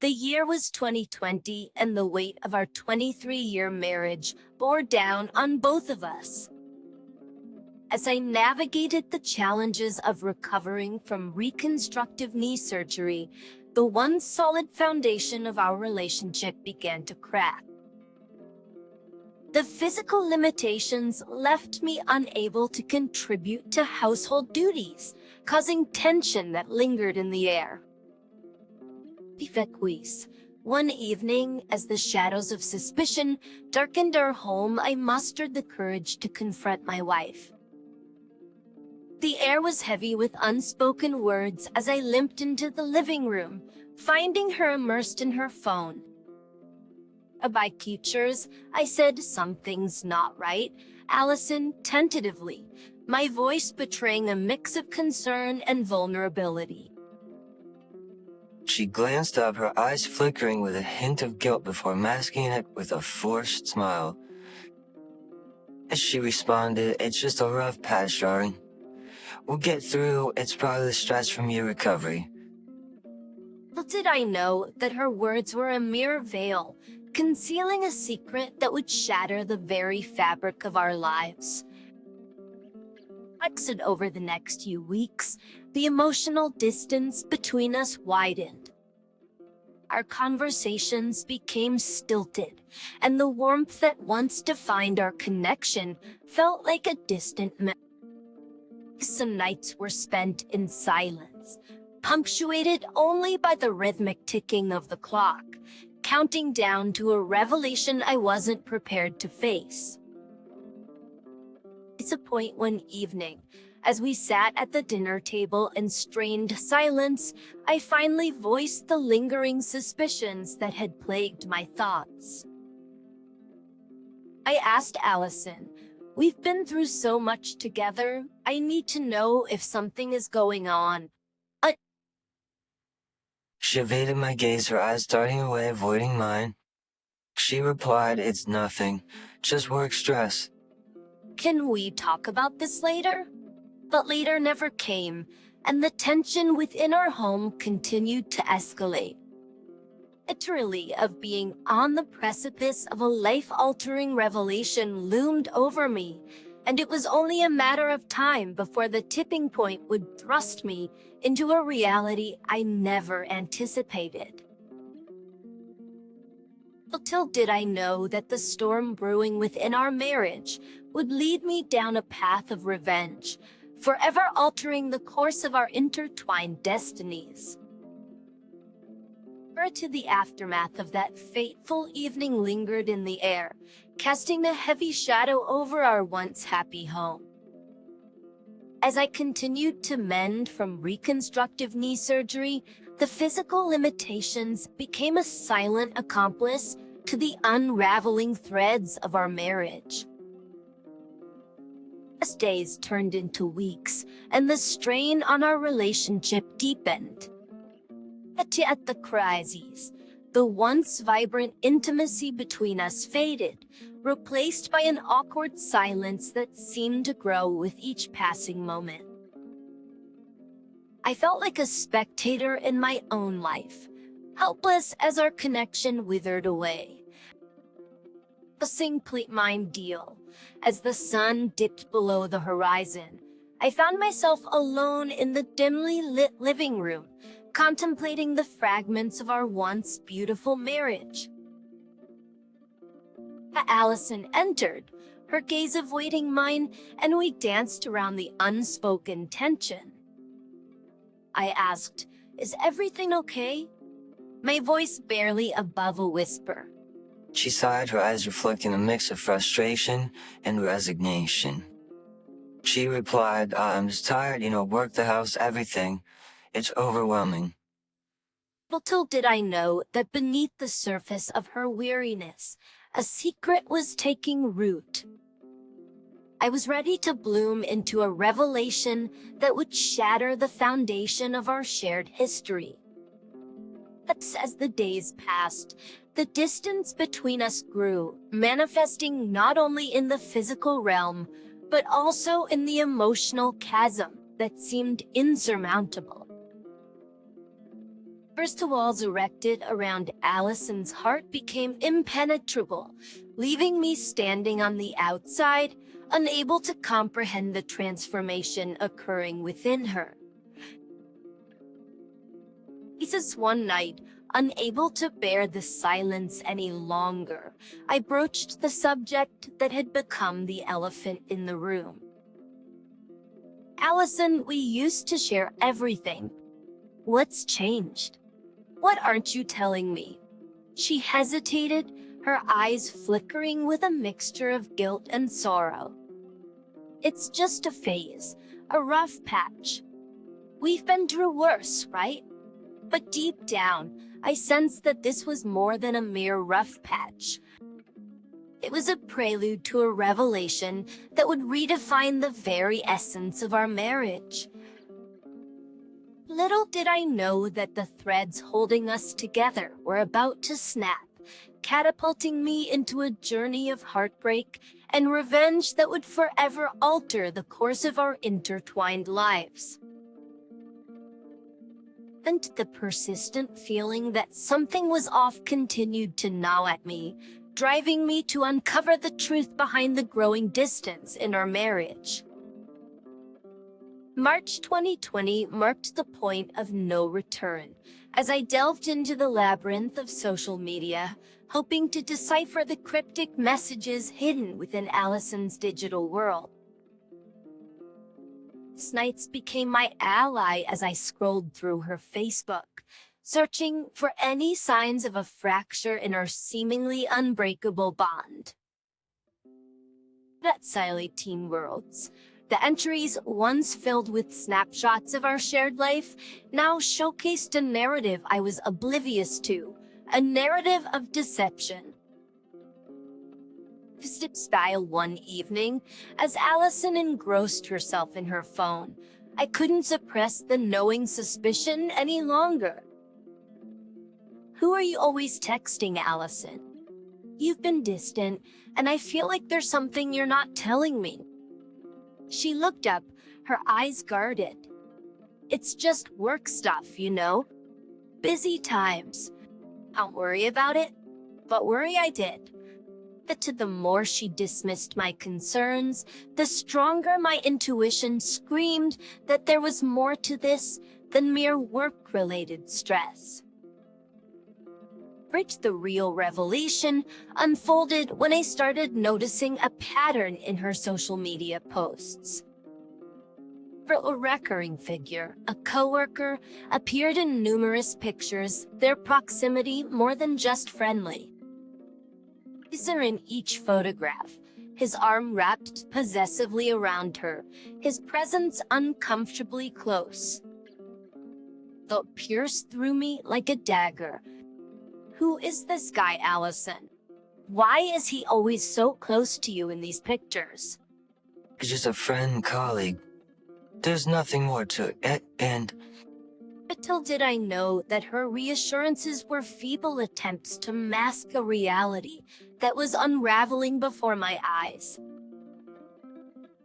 The year was 2020, and the weight of our 23-year marriage bore down on both of us. As I navigated the challenges of recovering from reconstructive knee surgery, the once solid foundation of our relationship began to crack. The physical limitations left me unable to contribute to household duties, causing tension that lingered in the air. One evening, as the shadows of suspicion darkened our home, I mustered the courage to confront my wife. The air was heavy with unspoken words as I limped into the living room, finding her immersed in her phone. By teachers, I said, "Something's not right," Allison, tentatively, my voice betraying a mix of concern and vulnerability. She glanced up, her eyes flickering with a hint of guilt before masking it with a forced smile. As she responded, "It's just a rough patch, darling. We'll get through. It's probably the stress from your recovery." Little did I know that her words were a mere veil, concealing a secret that would shatter the very fabric of our lives. Over the next few weeks, the emotional distance between us widened. Our conversations became stilted, and the warmth that once defined our connection felt like a distant memory. Some nights were spent in silence, punctuated only by the rhythmic ticking of the clock, counting down to a revelation I wasn't prepared to face. It's a point one evening, as we sat at the dinner table in strained silence, I finally voiced the lingering suspicions that had plagued my thoughts. I asked Allison, "We've been through so much together, I need to know if something is going on." She evaded my gaze, her eyes darting away, avoiding mine. She replied, "It's nothing, just work stress." "Can we talk about this later?" But later never came, and the tension within our home continued to escalate. Literally, of being on the precipice of a life-altering revelation loomed over me, and it was only a matter of time before the tipping point would thrust me into a reality I never anticipated. Little did I know that the storm brewing within our marriage would lead me down a path of revenge, forever altering the course of our intertwined destinies. To the aftermath of that fateful evening lingered in the air, casting a heavy shadow over our once happy home. As I continued to mend from reconstructive knee surgery, the physical limitations became a silent accomplice to the unraveling threads of our marriage. As days turned into weeks, and the strain on our relationship deepened. At the crises, the once vibrant intimacy between us faded, replaced by an awkward silence that seemed to grow with each passing moment. I felt like a spectator in my own life, helpless as our connection withered away. A complete mind deal. As the sun dipped below the horizon, I found myself alone in the dimly lit living room, contemplating the fragments of our once beautiful marriage. Allison entered, her gaze avoiding mine, and we danced around the unspoken tension. I asked, "Is everything okay?" My voice barely above a whisper. She sighed, her eyes reflecting a mix of frustration and resignation. She replied, "I'm just tired, work, the house, everything. It's overwhelming." Little did I know that beneath the surface of her weariness, a secret was taking root. I was ready to bloom into a revelation that would shatter the foundation of our shared history. As the days passed, the distance between us grew, manifesting not only in the physical realm, but also in the emotional chasm that seemed insurmountable. First, the walls erected around Allison's heart became impenetrable, leaving me standing on the outside, unable to comprehend the transformation occurring within her. Jesus, one night, unable to bear the silence any longer, I broached the subject that had become the elephant in the room. Allison, we used to share everything. What's changed? What aren't you telling me? She hesitated, her eyes flickering with a mixture of guilt and sorrow. It's just a phase, a rough patch. We've been through worse, right? But deep down, I sensed that this was more than a mere rough patch. It was a prelude to a revelation that would redefine the very essence of our marriage. Little did I know that the threads holding us together were about to snap, catapulting me into a journey of heartbreak and revenge that would forever alter the course of our intertwined lives. And the persistent feeling that something was off continued to gnaw at me, driving me to uncover the truth behind the growing distance in our marriage. March 2020 marked the point of no return, as I delved into the labyrinth of social media, hoping to decipher the cryptic messages hidden within Allison's digital world. Nights became my ally as I scrolled through her Facebook, searching for any signs of a fracture in our seemingly unbreakable bond. That silent teen worlds. The entries, once filled with snapshots of our shared life, now showcased a narrative I was oblivious to, a narrative of deception. Style one evening, as Allison engrossed herself in her phone, I couldn't suppress the knowing suspicion any longer. Who are you always texting, Allison? You've been distant, and I feel like there's something you're not telling me. She looked up, her eyes guarded. It's just work stuff, you know? Busy times. Don't worry about it, but worry I did. But the more she dismissed my concerns, the stronger my intuition screamed that there was more to this than mere work-related stress. The real revelation unfolded when I started noticing a pattern in her social media posts. A recurring figure, a coworker, appeared in numerous pictures, their proximity more than just friendly. In each photograph, his arm wrapped possessively around her, his presence uncomfortably close. It pierced through me like a dagger. Who is this guy, Allison? Why is he always so close to you in these pictures? He's just a friend, colleague. There's nothing more to it, and... Little did I know that her reassurances were feeble attempts to mask a reality that was unraveling before my eyes.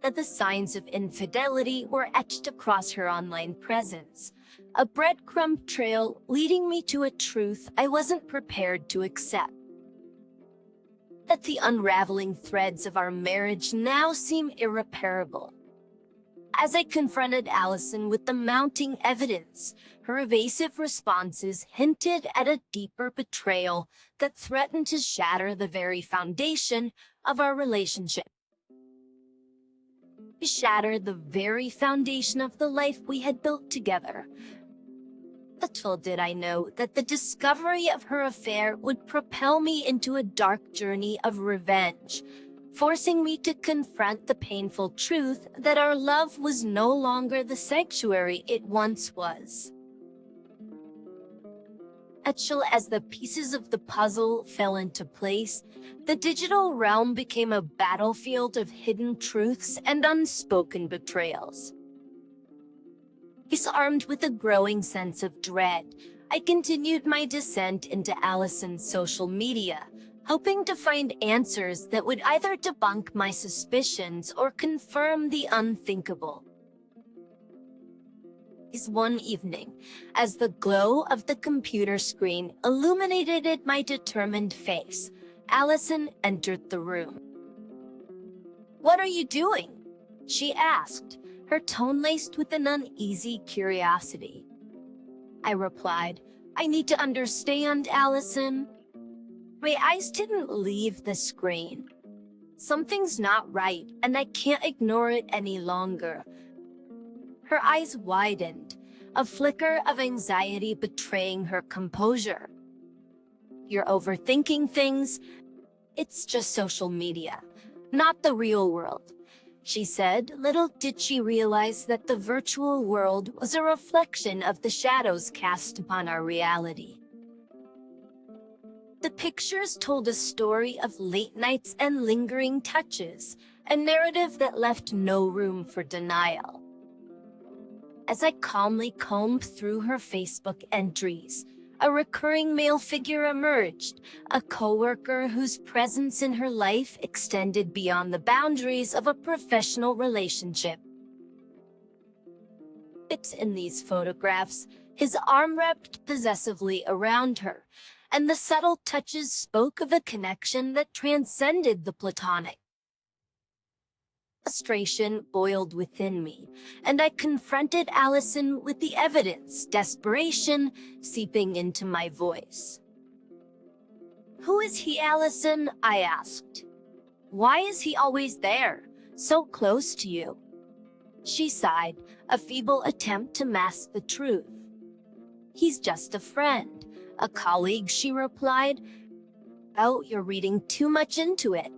That the signs of infidelity were etched across her online presence, a breadcrumb trail leading me to a truth I wasn't prepared to accept. That the unraveling threads of our marriage now seem irreparable. As I confronted Allison with the mounting evidence, her evasive responses hinted at a deeper betrayal that threatened to shatter the very foundation of our relationship. Shatter the very foundation of the life we had built together. Little did I know that the discovery of her affair would propel me into a dark journey of revenge, forcing me to confront the painful truth that our love was no longer the sanctuary it once was. As the pieces of the puzzle fell into place, the digital realm became a battlefield of hidden truths and unspoken betrayals. Armed with a growing sense of dread, I continued my descent into Allison's social media, hoping to find answers that would either debunk my suspicions or confirm the unthinkable. Is one evening, as the glow of the computer screen illuminated my determined face, Allison entered the room. "What are you doing?" she asked, her tone laced with an uneasy curiosity. I replied, "I need to understand, Allison." My eyes didn't leave the screen. Something's not right, and I can't ignore it any longer. Her eyes widened, a flicker of anxiety betraying her composure. "You're overthinking things. It's just social media, not the real world," she said. Little did she realize that the virtual world was a reflection of the shadows cast upon our reality. The pictures told a story of late nights and lingering touches, a narrative that left no room for denial. As I calmly combed through her Facebook entries, a recurring male figure emerged, a coworker whose presence in her life extended beyond the boundaries of a professional relationship. It's in these photographs, his arm wrapped possessively around her, and the subtle touches spoke of a connection that transcended the platonic. Frustration boiled within me, and I confronted Allison with the evidence, desperation seeping into my voice. "Who is he, Allison?" I asked. "Why is he always there, so close to you?" She sighed, a feeble attempt to mask the truth. "He's just a friend, a colleague," she replied. "Oh, you're reading too much into it."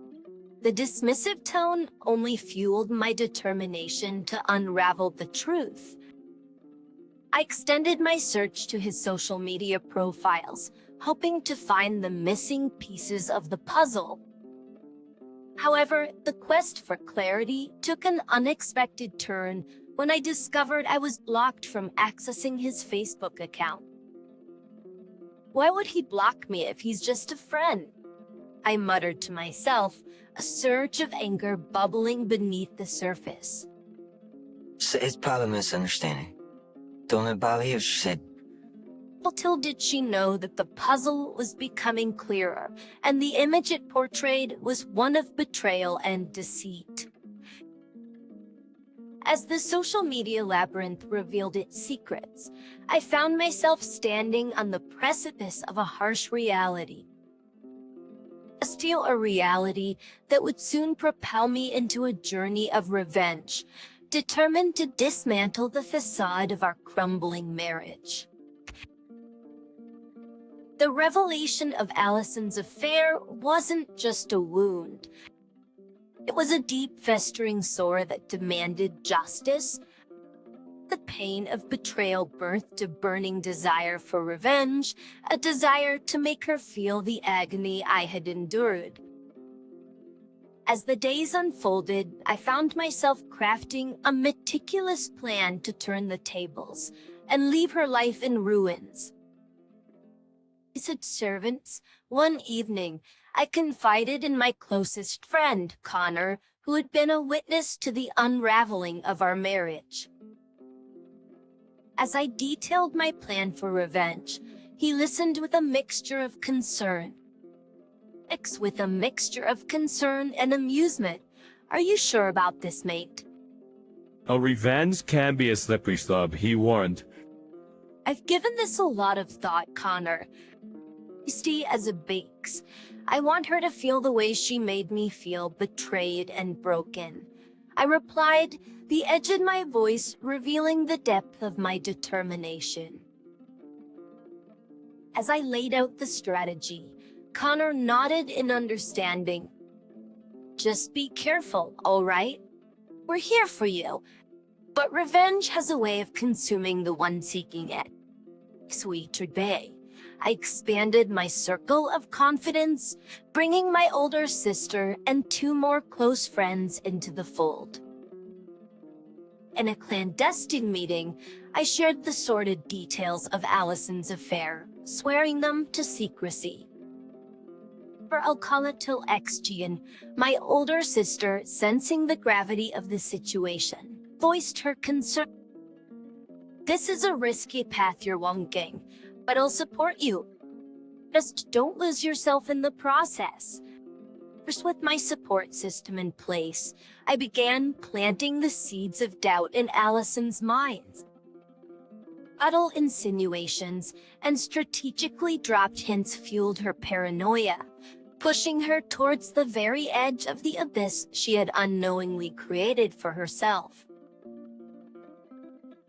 The dismissive tone only fueled my determination to unravel the truth. I extended my search to his social media profiles, hoping to find the missing pieces of the puzzle. However, the quest for clarity took an unexpected turn when I discovered I was blocked from accessing his Facebook account. Why would he block me if he's just a friend? I muttered to myself, a surge of anger bubbling beneath the surface. It's probably a misunderstanding. Don't let it bother you, she said. Little did she know that the puzzle was becoming clearer, and the image it portrayed was one of betrayal and deceit. As the social media labyrinth revealed its secrets, I found myself standing on the precipice of a harsh reality. A reality that would soon propel me into a journey of revenge, determined to dismantle the facade of our crumbling marriage. The revelation of Allison's affair wasn't just a wound. It was a deep, festering sore that demanded justice. The pain of betrayal birthed a burning desire for revenge, a desire to make her feel the agony I had endured. As the days unfolded, I found myself crafting a meticulous plan to turn the tables and leave her life in ruins. As servants, one evening, I confided in my closest friend, Connor, who had been a witness to the unraveling of our marriage. As I detailed my plan for revenge, he listened with a mixture of concern. And amusement. "Are you sure about this, mate?" A revenge can be a slippery slope, he warned. "I've given this a lot of thought, Connor. Tasty as it bakes. I want her to feel the way she made me feel, betrayed and broken." I replied, the edge in my voice revealing the depth of my determination. As I laid out the strategy, Connor nodded in understanding. "Just be careful, all right? We're here for you. But revenge has a way of consuming the one seeking it." Sweet Bay. I expanded my circle of confidence, bringing my older sister and 2 more close friends into the fold. In a clandestine meeting, I shared the sordid details of Allison's affair, swearing them to secrecy. I'll call it till XGN, my older sister, sensing the gravity of the situation, voiced her concern. This is a risky path you're walking, but I'll support you. Just don't lose yourself in the process. First, with my support system in place, I began planting the seeds of doubt in Allison's mind. Subtle insinuations and strategically dropped hints fueled her paranoia, pushing her towards the very edge of the abyss she had unknowingly created for herself.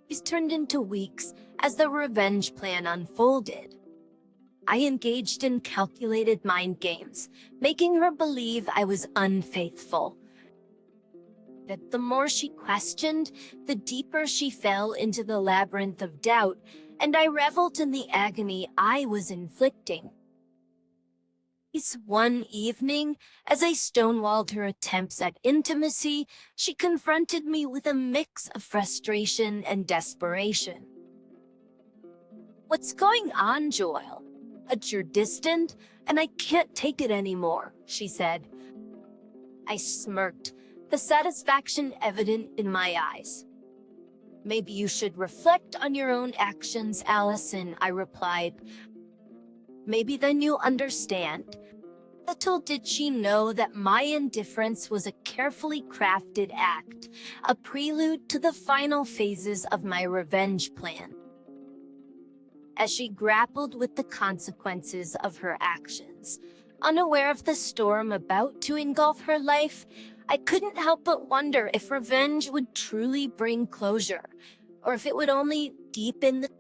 These turned into weeks as the revenge plan unfolded. I engaged in calculated mind games, making her believe I was unfaithful. That the more she questioned, the deeper she fell into the labyrinth of doubt, and I reveled in the agony I was inflicting. This one evening, as I stonewalled her attempts at intimacy, she confronted me with a mix of frustration and desperation. "What's going on, Joel? You're distant, and I can't take it anymore," she said. I smirked, the satisfaction evident in my eyes. "Maybe you should reflect on your own actions, Allison," I replied. "Maybe then you'll understand." Little did she know that my indifference was a carefully crafted act, a prelude to the final phases of my revenge plan. As she grappled with the consequences of her actions, unaware of the storm about to engulf her life, I couldn't help but wonder if revenge would truly bring closure, or if it would only deepen the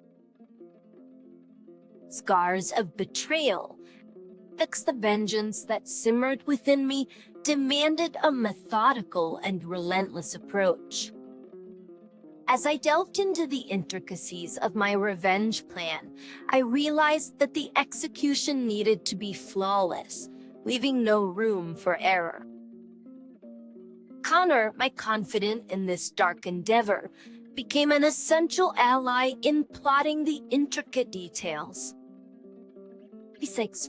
scars of betrayal. The vengeance that simmered within me demanded a methodical and relentless approach. As I delved into the intricacies of my revenge plan, I realized that the execution needed to be flawless, leaving no room for error. Connor, my confidant in this dark endeavor, became an essential ally in plotting the intricate details.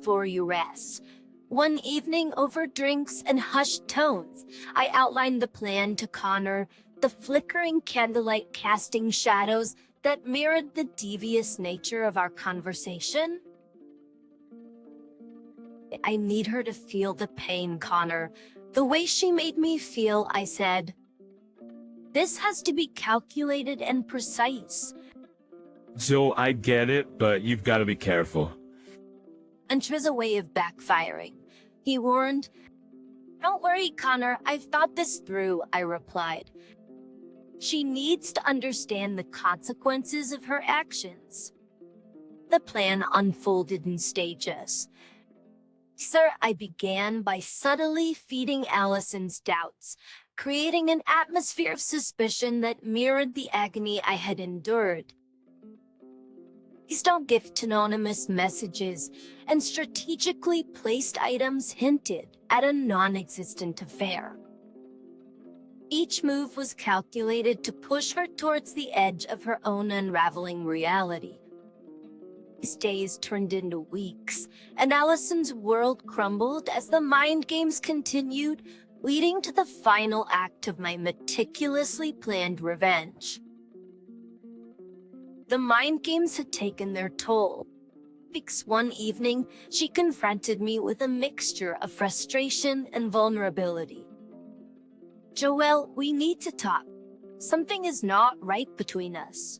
For you rest. One evening over drinks and hushed tones, I outlined the plan to Connor, the flickering candlelight casting shadows that mirrored the devious nature of our conversation. "I need her to feel the pain, Connor. The way she made me feel," I said. "This has to be calculated and precise." So I get it, but you've got to be careful. And 'twas a way of backfiring. He warned. "Don't worry, Connor, I've thought this through," I replied. "She needs to understand the consequences of her actions." The plan unfolded in stages. Sir, I began by subtly feeding Allison's doubts, creating an atmosphere of suspicion that mirrored the agony I had endured. Please don't gift anonymous messages, and strategically placed items hinted at a non-existent affair. Each move was calculated to push her towards the edge of her own unraveling reality. These days turned into weeks, and Allison's world crumbled as the mind games continued, leading to the final act of my meticulously planned revenge. The mind games had taken their toll. One evening, she confronted me with a mixture of frustration and vulnerability. "Joel, we need to talk. Something is not right between us."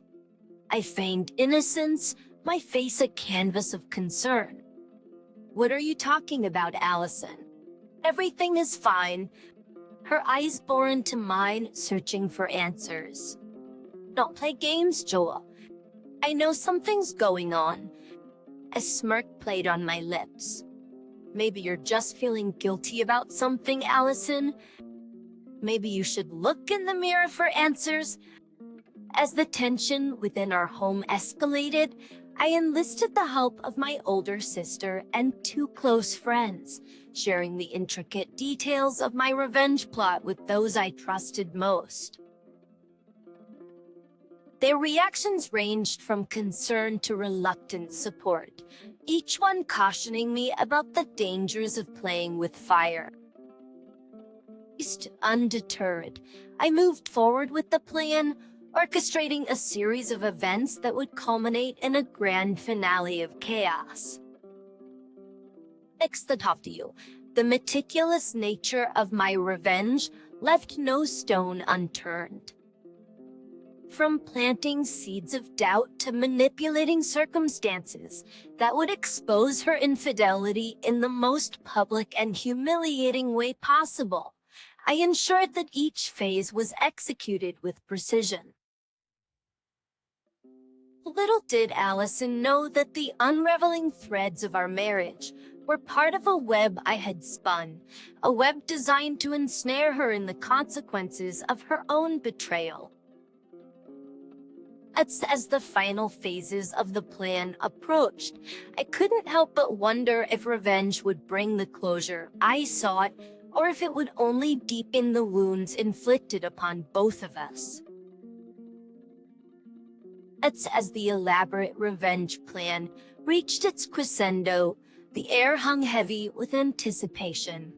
I feigned innocence, my face a canvas of concern. "What are you talking about, Allison?" "Everything is fine." Her eyes bore into mine, searching for answers. "Don't play games, Joel. I know something's going on." A smirk played on my lips. "Maybe you're just feeling guilty about something, Allison. Maybe you should look in the mirror for answers." As the tension within our home escalated, I enlisted the help of my older sister and two close friends, sharing the intricate details of my revenge plot with those I trusted most. Their reactions ranged from concern to reluctant support, each one cautioning me about the dangers of playing with fire. Undeterred, I moved forward with the plan, orchestrating a series of events that would culminate in a grand finale of chaos. Next, the top to you. The meticulous nature of my revenge left no stone unturned. From planting seeds of doubt to manipulating circumstances that would expose her infidelity in the most public and humiliating way possible, I ensured that each phase was executed with precision. Little did Allison know that the unraveling threads of our marriage were part of a web I had spun, a web designed to ensnare her in the consequences of her own betrayal. As the final phases of the plan approached, I couldn't help but wonder if revenge would bring the closure I sought, or if it would only deepen the wounds inflicted upon both of us. As the elaborate revenge plan reached its crescendo, the air hung heavy with anticipation.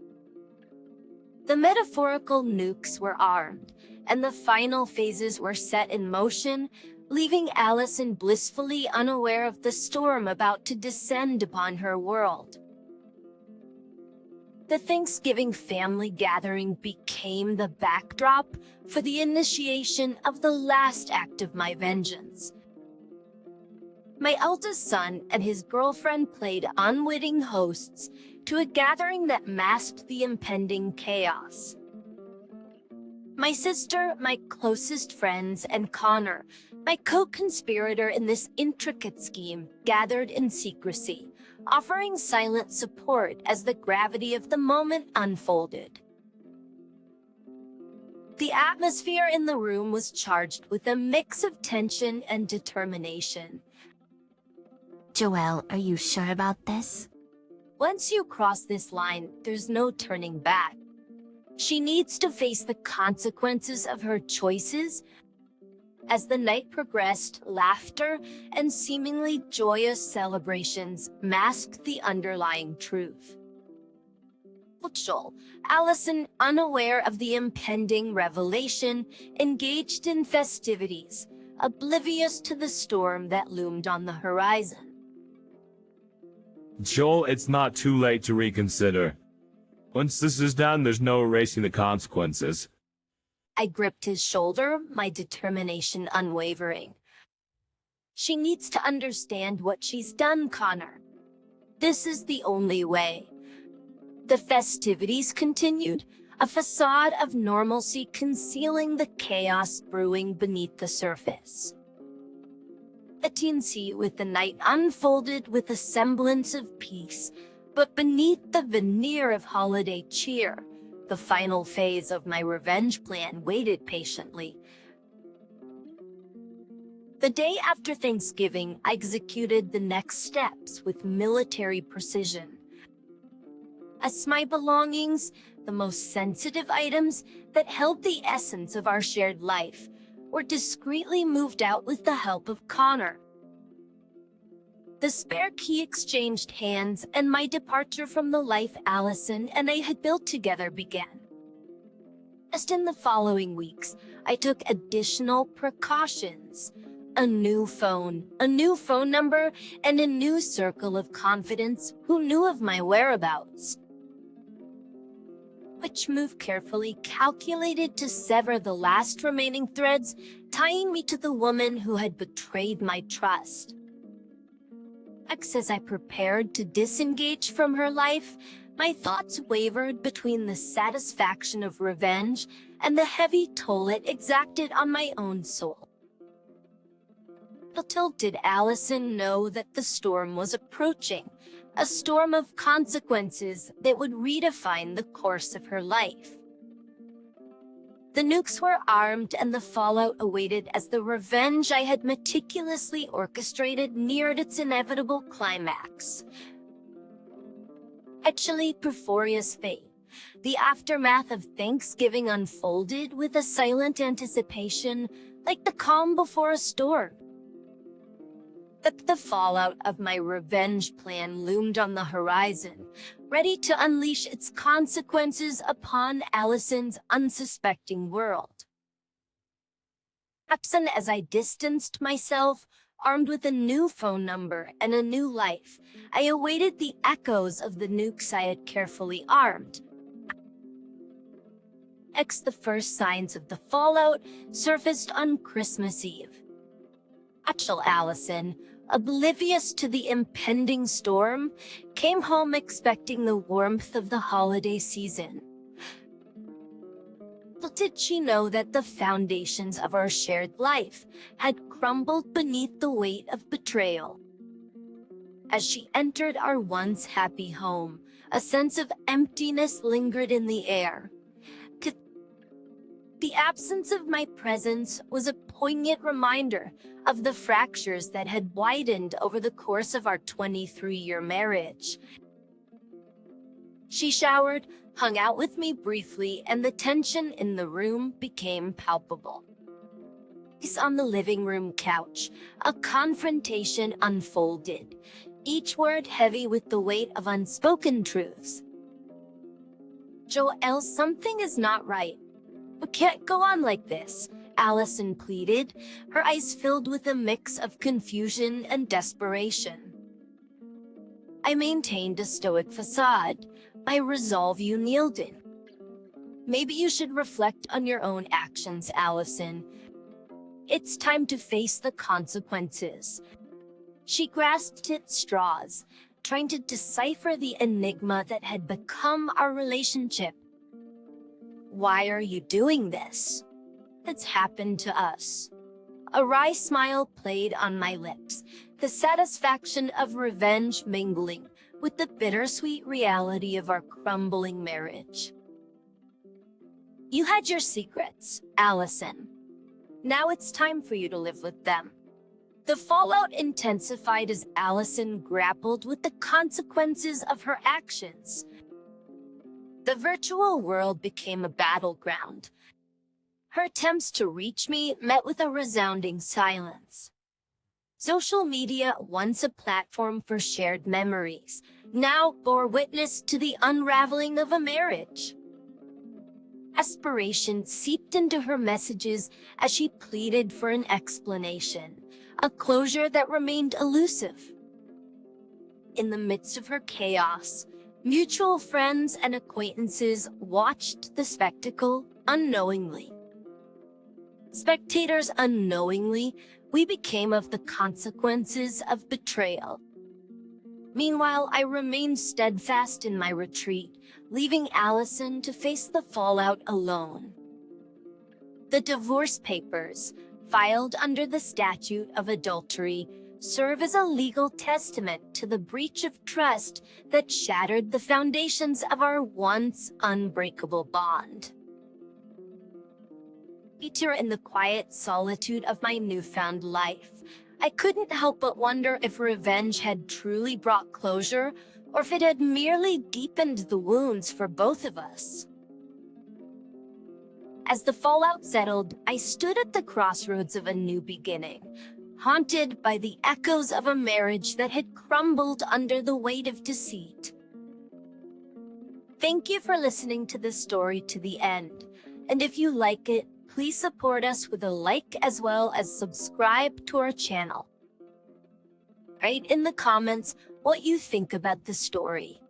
The metaphorical nukes were armed, and the final phases were set in motion, leaving Allison blissfully unaware of the storm about to descend upon her world. The Thanksgiving family gathering became the backdrop for the initiation of the last act of my vengeance. My eldest son and his girlfriend played unwitting hosts to a gathering that masked the impending chaos. My sister, my closest friends, and Connor, my co-conspirator in this intricate scheme, gathered in secrecy, offering silent support as the gravity of the moment unfolded. The atmosphere in the room was charged with a mix of tension and determination. Joelle, are you sure about this? Once you cross this line, there's no turning back. She needs to face the consequences of her choices. As the night progressed, laughter and seemingly joyous celebrations masked the underlying truth. Joel, Allison, unaware of the impending revelation, engaged in festivities, oblivious to the storm that loomed on the horizon. Joel, it's not too late to reconsider. Once this is done, there's no erasing the consequences. I gripped his shoulder, my determination unwavering. She needs to understand what she's done, Connor. This is the only way. The festivities continued, a facade of normalcy concealing the chaos brewing beneath the surface. A teensy with the night unfolded with a semblance of peace, but beneath the veneer of holiday cheer, the final phase of my revenge plan waited patiently. The day after Thanksgiving, I executed the next steps with military precision. As my belongings, the most sensitive items that held the essence of our shared life, were discreetly moved out with the help of Connor. The spare key exchanged hands, and my departure from the life Allison and I had built together began. Just in the following weeks, I took additional precautions. A new phone number, and a new circle of confidence who knew of my whereabouts. Which move carefully calculated to sever the last remaining threads, tying me to the woman who had betrayed my trust. As I prepared to disengage from her life, my thoughts wavered between the satisfaction of revenge and the heavy toll it exacted on my own soul. Little did Allison know that the storm was approaching, a storm of consequences that would redefine the course of her life. The nukes were armed and the fallout awaited as the revenge I had meticulously orchestrated neared its inevitable climax. Actually, Porphyria's fate, the aftermath of Thanksgiving unfolded with a silent anticipation, like the calm before a storm. But the fallout of my revenge plan loomed on the horizon, ready to unleash its consequences upon Allison's unsuspecting world. Absent as I distanced myself, armed with a new phone number and a new life, I awaited the echoes of the nukes I had carefully armed. The first signs of the fallout surfaced on Christmas Eve. Allison, oblivious to the impending storm, came home expecting the warmth of the holiday season. Little did she know that the foundations of our shared life had crumbled beneath the weight of betrayal. As she entered our once happy home, a sense of emptiness lingered in the air. The absence of my presence was a poignant reminder of the fractures that had widened over the course of our 23-year marriage. She showered, hung out with me briefly, and the tension in the room became palpable. On the living room couch, a confrontation unfolded, each word heavy with the weight of unspoken truths. "Joelle, something is not right. We can't go on like this," Allison pleaded, her eyes filled with a mix of confusion and desperation. I maintained a stoic facade, my resolve unyielding. "Maybe you should reflect on your own actions, Allison. It's time to face the consequences." She grasped at straws, trying to decipher the enigma that had become our relationship. "Why are you doing this? It's happened to us." A wry smile played on my lips, the satisfaction of revenge mingling with the bittersweet reality of our crumbling marriage. "You had your secrets, Allison. Now it's time for you to live with them." The fallout intensified as Allison grappled with the consequences of her actions. The virtual world became a battleground. Her attempts to reach me met with a resounding silence. Social media, once a platform for shared memories, now bore witness to the unraveling of a marriage. Aspiration seeped into her messages as she pleaded for an explanation, a closure that remained elusive. In the midst of her chaos, mutual friends and acquaintances watched the spectacle unknowingly. Spectators unknowingly, we became of the consequences of betrayal. Meanwhile, I remained steadfast in my retreat, leaving Allison to face the fallout alone. The divorce papers, filed under the statute of adultery, serve as a legal testament to the breach of trust that shattered the foundations of our once unbreakable bond. In the quiet solitude of my newfound life, I couldn't help but wonder if revenge had truly brought closure, or if it had merely deepened the wounds for both of us. As the fallout settled, I stood at the crossroads of a new beginning, haunted by the echoes of a marriage that had crumbled under the weight of deceit. Thank you for listening to this story to the end, and if you like it, please support us with a like as well as subscribe to our channel. Write in the comments what you think about the story.